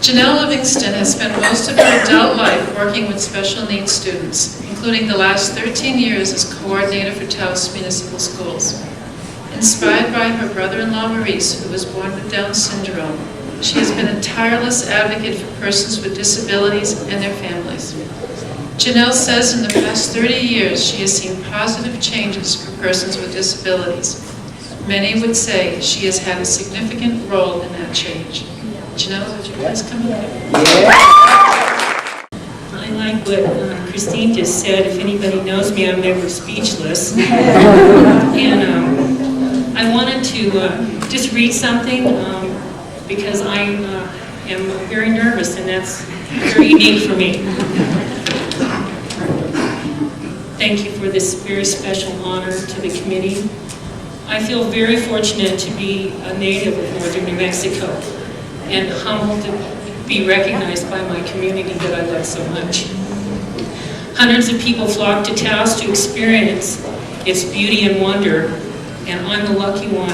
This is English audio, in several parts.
Janelle Livingston has spent most of her adult life working with special needs students, including the last 13 years as coordinator for Taos Municipal Schools. Inspired by her brother-in-law Maurice, who was born with Down syndrome, she has been a tireless advocate for persons with disabilities and their families. Janelle says in the past 30 years she has seen positive changes for persons with disabilities. Many would say she has had a significant role in that change. Janelle, would you please come up? I like what Christine just said. If anybody knows me, I'm never speechless. And I wanted to just read something because I am very nervous, and that's very unique for me. Thank you for this very special honor to the committee. I feel very fortunate to be a native of northern New Mexico and humbled to be recognized by my community that I love so much. Hundreds of people flock to Taos to experience its beauty and wonder, and I'm the lucky one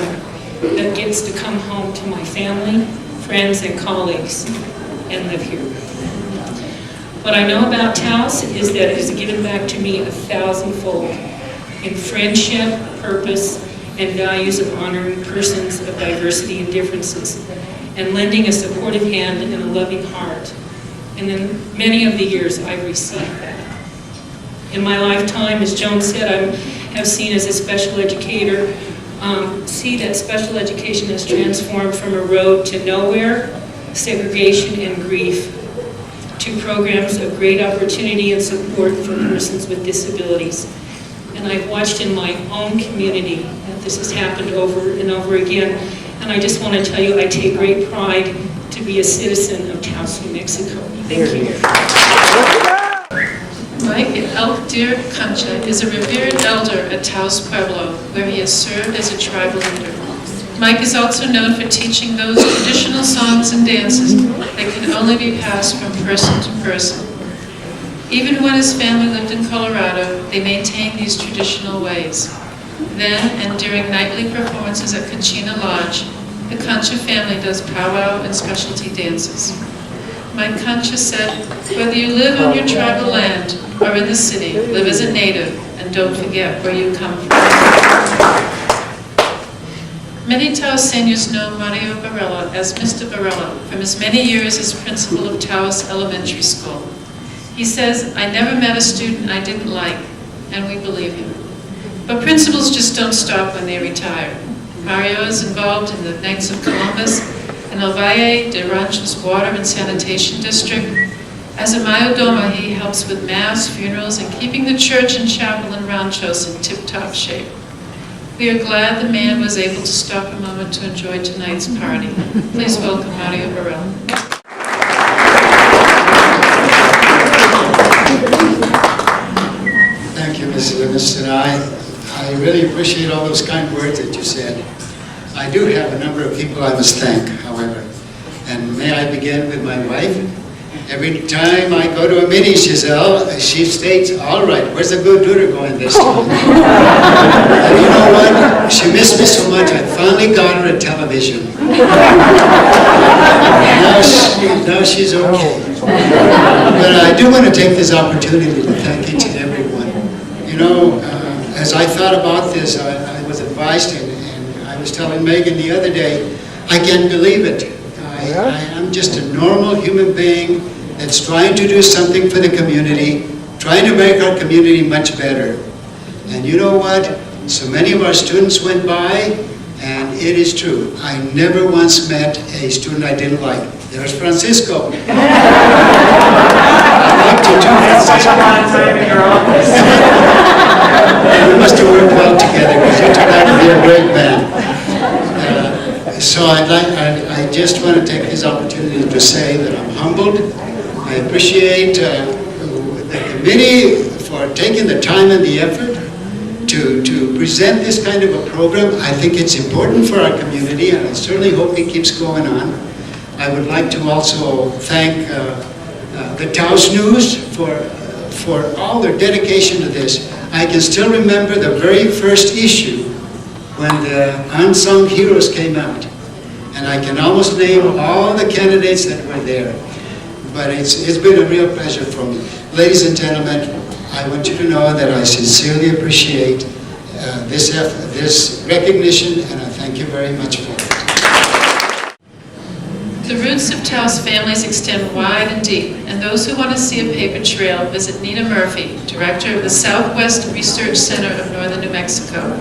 that gets to come home to my family, friends, and colleagues and live here. What I know about Taos is that it has given back to me 1,000-fold in friendship, purpose, and values of honoring persons of diversity and differences, and lending a supportive hand and a loving heart. And in many of the years, I've received that. In my lifetime, as Joan said, I have seen as a special educator, see that special education has transformed from a road to nowhere, segregation and grief, to programs of great opportunity and support for persons with disabilities. And I've watched in my own community that this has happened over and over again. And I just want to tell you, I take great pride to be a citizen of Taos, New Mexico. Thank you. Mike Elk Deer Concha is a revered elder at Taos Pueblo, where he has served as a tribal leader. Mike is also known for teaching those traditional songs and dances that can only be passed from person to person. Even when his family lived in Colorado, they maintained these traditional ways. Then, and during nightly performances at Kachina Lodge, the Concha family does powwow and specialty dances. Mike Concha said, "Whether you live on your tribal land or in the city, live as a native and don't forget where you come from." Many Taos seniors know Mario Varela as Mr. Varela from his many years as principal of Taos Elementary School. He says, "I never met a student I didn't like," and we believe him. But principals just don't stop when they retire. Mario is involved in the Knights of Columbus and El Valle de Rancho's Water and Sanitation District. As a Mayodoma, he helps with mass, funerals, and keeping the church and chapel in Ranchos in tip-top shape. We are glad the man was able to stop a moment to enjoy tonight's party. Please welcome Mario Varela. Thank you, Ms. Livingston. I really appreciate all those kind words that you said. I do have a number of people I must thank, however. And may I begin with my wife? Every time I go to a meeting, she states, "All right, where's the good duder going this time?" And you know what? She missed me so much, I finally got her a television. Now she's okay. But I do want to take this opportunity to thank each and every one. You know, as I thought about this, I was advised, and I was telling Megan the other day, I can't believe it. I am just a normal human being that's trying to do something for the community, trying to make our community much better. And you know what? So many of our students went by, and it is true. I never once met a student I didn't like. There's Francisco. I liked you too, Francisco. We must have worked well together, because you turned out to be a great man. So I just want to take this opportunity to say that I'm humbled. I appreciate the committee for taking the time and the effort to present this kind of a program. I think it's important for our community, and I certainly hope it keeps going on. I would like to also thank the Taos News for all their dedication to this. I can still remember the very first issue when the Unsung Heroes came out. and I can almost name all the candidates that were there. But it's been a real pleasure for me. Ladies and gentlemen, I want you to know that I sincerely appreciate this recognition, and I thank you very much for it. The roots of Taos families extend wide and deep, and those who want to see a paper trail visit Nita Murphy, director of the Southwest Research Center of Northern New Mexico.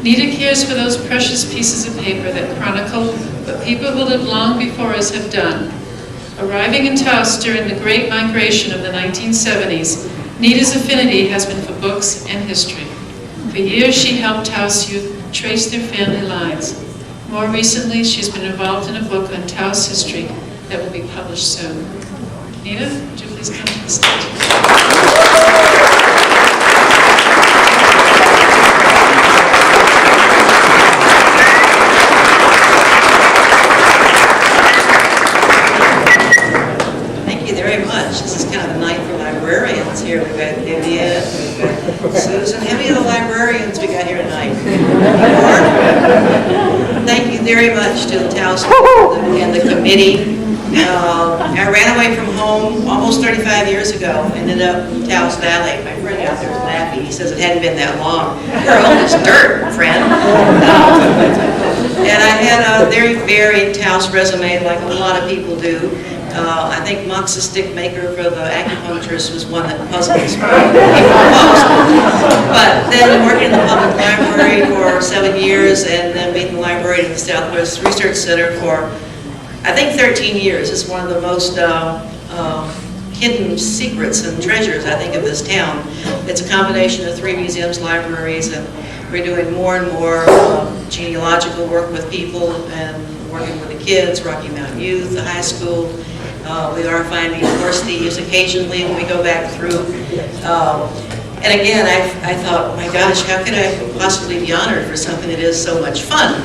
Nita cares for those precious pieces of paper that chronicle what people who lived long before us have done. Arriving in Taos during the Great Migration of the 1970s, Nita's affinity has been for books and history. For years, she helped Taos youth trace their family lines. More recently, she's been involved in a book on Taos history that will be published soon. Nita, would you please come to the stage? Thank you very much. This is kind of a night for librarians here. We've got Vivian, we've got Susan. How many of the librarians we got here tonight? Thank you very much to the Taos and the committee. I ran away from home almost 35 years ago, ended up in Taos Valley. My friend out there is laughing. He says it hadn't been that long. You're old as dirt, friend. And I had a very varied Taos resume, like a lot of people do. I think Mox, the stick maker for the acupuncturist, was one that puzzles people most. But then working in the public library for 7 years, and then being the librarian at the Southwest Research Center for, I think, 13 years. It's one of the most hidden secrets and treasures, I think, of this town. It's a combination of 3 museums, libraries, and we're doing more and more genealogical work with people and working with the kids, Rocky Mountain Youth, the high school. We are finding horse thieves occasionally when we go back through. And again, I thought, my gosh, how could I possibly be honored for something that is so much fun?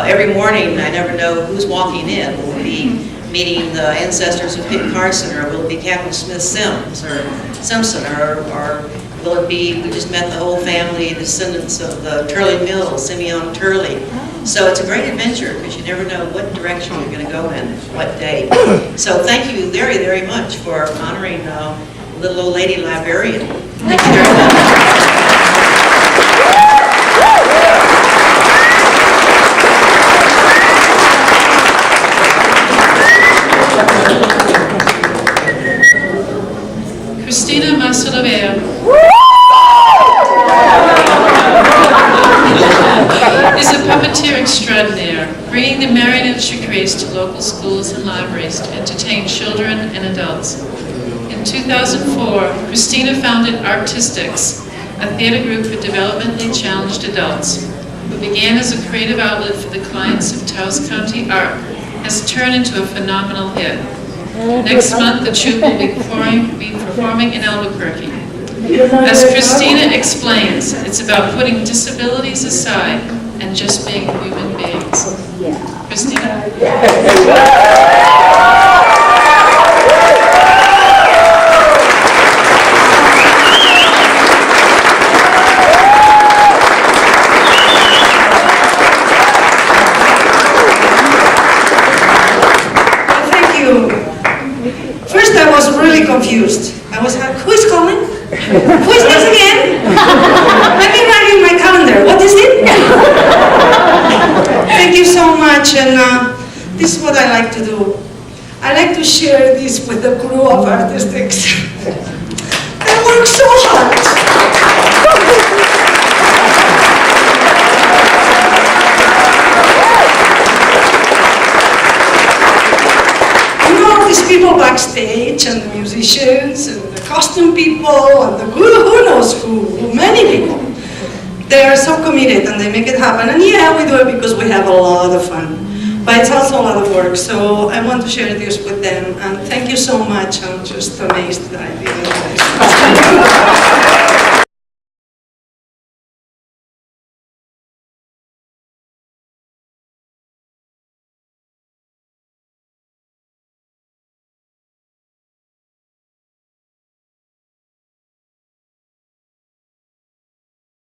Every morning, I never know who's walking in. Will it be meeting the ancestors of Kit Carson, or will it be Captain Smith Simpson, or will it be, we just met the whole family, descendants of the Turley Mill, Simeon Turley. So it's a great adventure, because you never know what direction you're going to go in, what day. So thank you very, very much for honoring little old lady librarian. Thank you very much. Christina Masalavea is a puppeteer extraordinaire, bringing the marionetry craze to local schools and libraries to entertain children and adults. In 2004, Christina founded Artistics, a theater group for developmentally challenged adults, who began as a creative outlet for the clients of Taos County Art, has turned into a phenomenal hit. Next month, the troupe will be performing in Albuquerque. As Christina explains, it's about putting disabilities aside and just being human beings. Christina? Thank you. First, I was really confused. I was like, who is calling? Who is this again? Let me write in my calendar. What is it? Thank you so much. And this is what I like to do. I like to share this with the crew of Artistics. They work so hard. These people backstage, and the musicians, and the costume people, and the who knows who, many people. They are so committed, and they make it happen. And yeah, we do it because we have a lot of fun. But it's also a lot of work, so I want to share this with them. And thank you so much. I'm just amazed that I didn't.